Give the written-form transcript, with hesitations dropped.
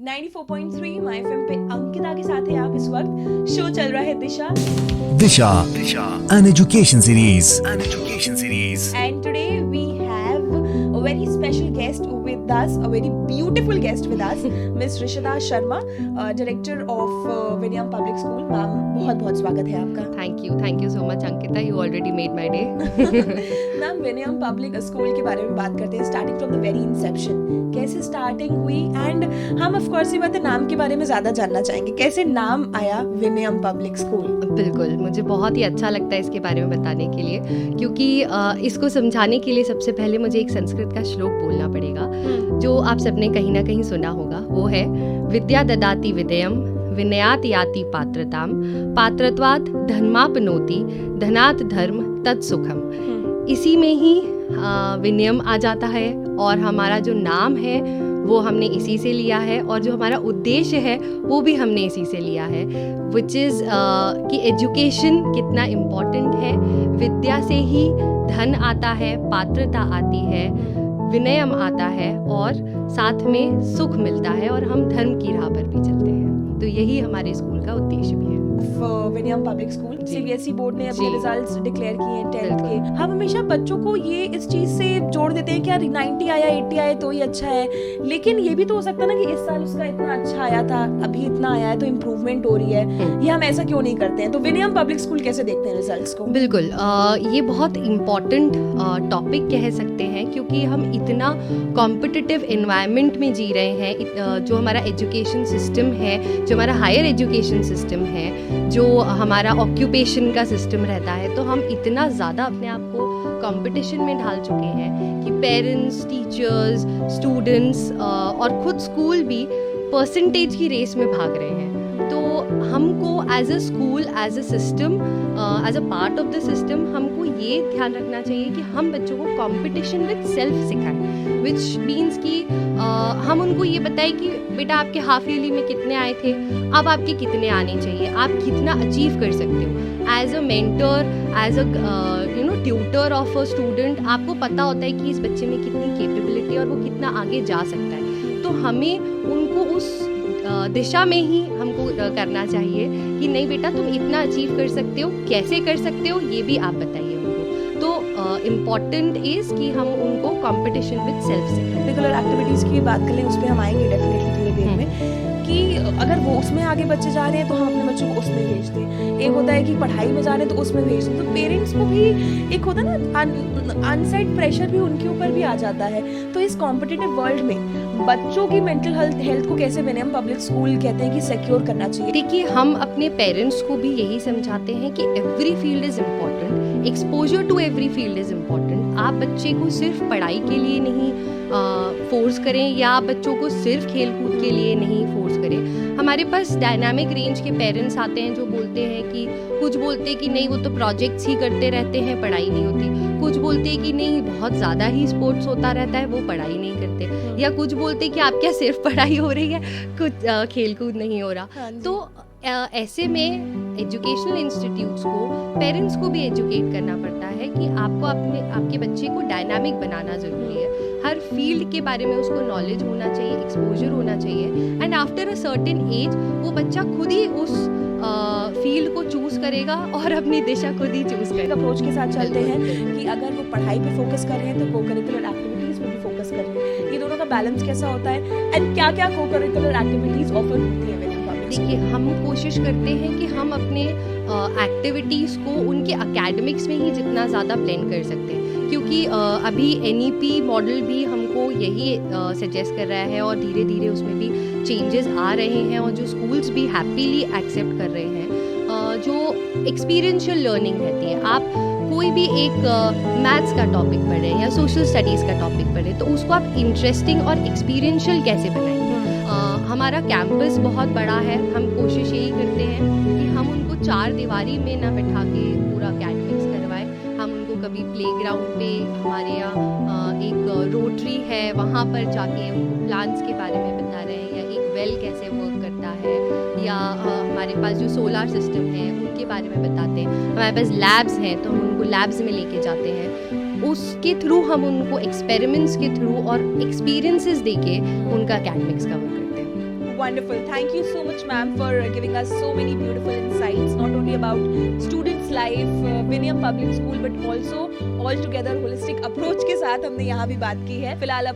94.3 my FM पे अंकिता के साथ हैं आप इस वक्त। शो चल रहा है Disha Disha, an education series. And today we have a very special guest with us, a very beautiful guest with us, miss Rishita Sharma, director of Vinayam public school. Ma'am, बहुत बहुत स्वागत है आपका। Thank you so much, Ankita. You already made my day. Ma'am, Vinayam public school के बारे में बात करते हैं, starting from the very inception. कैसे स्टार्टिंग हुई एंड हम ऑफ कोर्स ये बात है नाम के बारे में ज़्यादा जानना चाहेंगे। कैसे नाम आया विनयम पब्लिक स्कूल? बिल्कुल, मुझे बहुत ही अच्छा लगता है इसके बारे में बताने के लिए, क्योंकि इसको समझाने के लिए सबसे पहले मुझे एक संस्कृत का श्लोक बोलना पड़ेगा, जो आप सबने कहीं ना कहीं सुना होगा। वो है विद्या ददाति विदयम विनयात याति पात्रताम पात्रत्वात् धर्मापनोति धनात् धर्म तत्सुखम। इसी में ही विनयम आ जाता है और हमारा जो नाम है वो हमने इसी से लिया है, और जो हमारा उद्देश्य है वो भी हमने इसी से लिया है, विच इज़ कि एजुकेशन कितना इम्पॉर्टेंट है। विद्या से ही धन आता है, पात्रता आती है, विनयम आता है और साथ में सुख मिलता है, और हम धर्म की राह पर भी चलते हैं। तो यही हमारे स्कूल का उद्देश्य भी है। विनयम पब्लिक स्कूल सीबीएसई बोर्ड ने अपने जी। रिजल्ट्स डिक्लेयर किए हैं 10th के। हम हमेशा बच्चों को ये इस चीज से जोड़ देते हैं कि यार 90 आया 80 आया तो ही अच्छा है, लेकिन ये भी तो हो सकता है ना कि इस साल उसका इतना अच्छा आया था, अभी इतना आया है तो इम्प्रूवमेंट हो रही है। ये हम ऐसा क्यों नहीं करते हैं? तो विनयम पब्लिक स्कूल कैसे देखते हैं रिजल्ट्स को? बिल्कुल, ये बहुत इम्पॉर्टेंट टॉपिक कह सकते हैं, क्योंकि हम इतना कॉम्पिटिटिव एनवायरनमेंट में जी रहे हैं। जो हमारा एजुकेशन सिस्टम है, जो हमारा हायर एजुकेशन सिस्टम है, जो हमारा ऑक्यूपेशन का सिस्टम रहता है, तो हम इतना ज़्यादा अपने आप को कंपटीशन में ढाल चुके हैं कि पेरेंट्स, टीचर्स, स्टूडेंट्स और खुद स्कूल भी परसेंटेज की रेस में भाग रहे हैं। तो हमको as a school, as a system, as a part of the system, हमको ये ध्यान रखना चाहिए कि हम बच्चों को कंपटीशन विद सेल्फ सिखाएं, विच मीन्स कि हम उनको ये बताएं कि बेटा आपके हाफ ईयरली में कितने आए थे, अब आपके कितने आने चाहिए, आप कितना अचीव कर सकते हो। As a mentor, as a tutor of a student, आपको पता होता है कि इस बच्चे में कितनी कैपेबिलिटी है और वो कितना आगे जा सकता है। तो हमें उनको उस दिशा में ही हमको करना चाहिए कि नहीं बेटा तुम इतना अचीव कर सकते हो, कैसे कर सकते हो ये भी आप बताइए उनको। तो इम्पॉर्टेंट इज़ कि हम उनको कंपटीशन विद सेल्फ सिखाएं। करिकुलर एक्टिविटीज की बात करें, उस पर हम आएंगे डेफिनेटली थोड़ी देर में, कि अगर वो उसमें आगे बच्चे जा रहे हैं तो हम अपने बच्चों को उसमें भेजते हैं। एक होता है कि पढ़ाई में जा रहे हैं तो उसमें भेजते हैं। तो पेरेंट्स को भी एक होता है ना अनसाइड प्रेशर भी उनके ऊपर भी आ जाता है। तो इस कॉम्पिटिटिव वर्ल्ड में बच्चों की मेंटल हेल्थ को कैसे विनयम पब्लिक स्कूल कहते हैं कि सिक्योर करना चाहिए? देखिए, हम अपने पेरेंट्स को भी यही समझाते हैं कि every field is important, exposure to every field is important. आप बच्चे को सिर्फ पढ़ाई के लिए नहीं फोर्स करें, या आप बच्चों को सिर्फ खेल कूद के लिए नहीं फोर्स करें। हमारे पास डायनामिक रेंज के पेरेंट्स आते हैं जो बोलते हैं कि कुछ बोलते हैं कि नहीं वो तो प्रोजेक्ट्स ही करते रहते हैं, पढ़ाई नहीं होती। कुछ बोलते हैं कि नहीं बहुत ज़्यादा ही स्पोर्ट्स होता रहता है, वो पढ़ाई नहीं करते। या कुछ बोलते हैं कि आप क्या सिर्फ पढ़ाई हो रही है, कुछ खेल कूद नहीं हो रहा। तो ऐसे में एजुकेशनल इंस्टीट्यूट्स को, पेरेंट्स को भी एजुकेट करना पड़ता है कि आपको आपके बच्चे को डायनामिक बनाना ज़रूरी है। हर फील्ड के बारे में उसको नॉलेज होना चाहिए, एक्सपोजर होना चाहिए, and after a certain age वो बच्चा खुद ही उस फील्ड को चूज़ करेगा और अपनी दिशा खुद ही चूज़ करेगा। अप्रोच के साथ चलते हैं कि अगर वो पढ़ाई पे फोकस कर रहे हैं तो को करिकुलर एक्टिविटीज पे भी फोकस करें। ये दोनों का बैलेंस कैसा होता है एंड क्या क्या को करिकुलर एक्टिविटीज ऑफर होती है? देखिए, हम कोशिश करते हैं कि हम अपने एक्टिविटीज़ को उनके एकेडमिक्स में ही जितना ज़्यादा ब्लेंड कर सकते हैं, क्योंकि अभी NEP मॉडल भी हमको यही सजेस्ट कर रहा है, और धीरे धीरे उसमें भी चेंजेस आ रहे हैं, और जो स्कूल्स भी हैप्पीली एक्सेप्ट कर रहे हैं। जो एक्सपीरियंशियल लर्निंग रहती है, आप कोई भी एक मैथ्स का टॉपिक पढ़ें या सोशल स्टडीज़ का टॉपिक पढ़ें, तो उसको आप इंटरेस्टिंग और एक्सपीरियंशियल कैसे बनाएंगे। हमारा कैंपस बहुत बड़ा है, हम कोशिश यही करते हैं कि हम उनको 4 दीवारी में ना बैठा के पूरा एकेडमिक्स करवाएं। हम उनको कभी प्लेग्राउंड पे, हमारे यहाँ एक रोटरी है, वहाँ पर जाके उनको प्लांट्स के बारे में बता रहे हैं, या एक वेल कैसे वर्क करता है, या हमारे पास जो सोलार सिस्टम है उनके बारे में बताते हैं। हमारे पास लैब्स हैं तो हम उनको लैब्स में लेके जाते हैं। उसके थ्रू हम उनको एक्सपेरिमेंट्स के थ्रू और एक्सपीरियंसेस देके उनका एकेडमिक्स कवर करते हैं। Wonderful. Thank you so much, ma'am, for giving us so many beautiful insights, not only about students' life, Vinium Public School, but also all together holistic approach के साथ हमने यहाँ भी बात की है. फिलहाल अब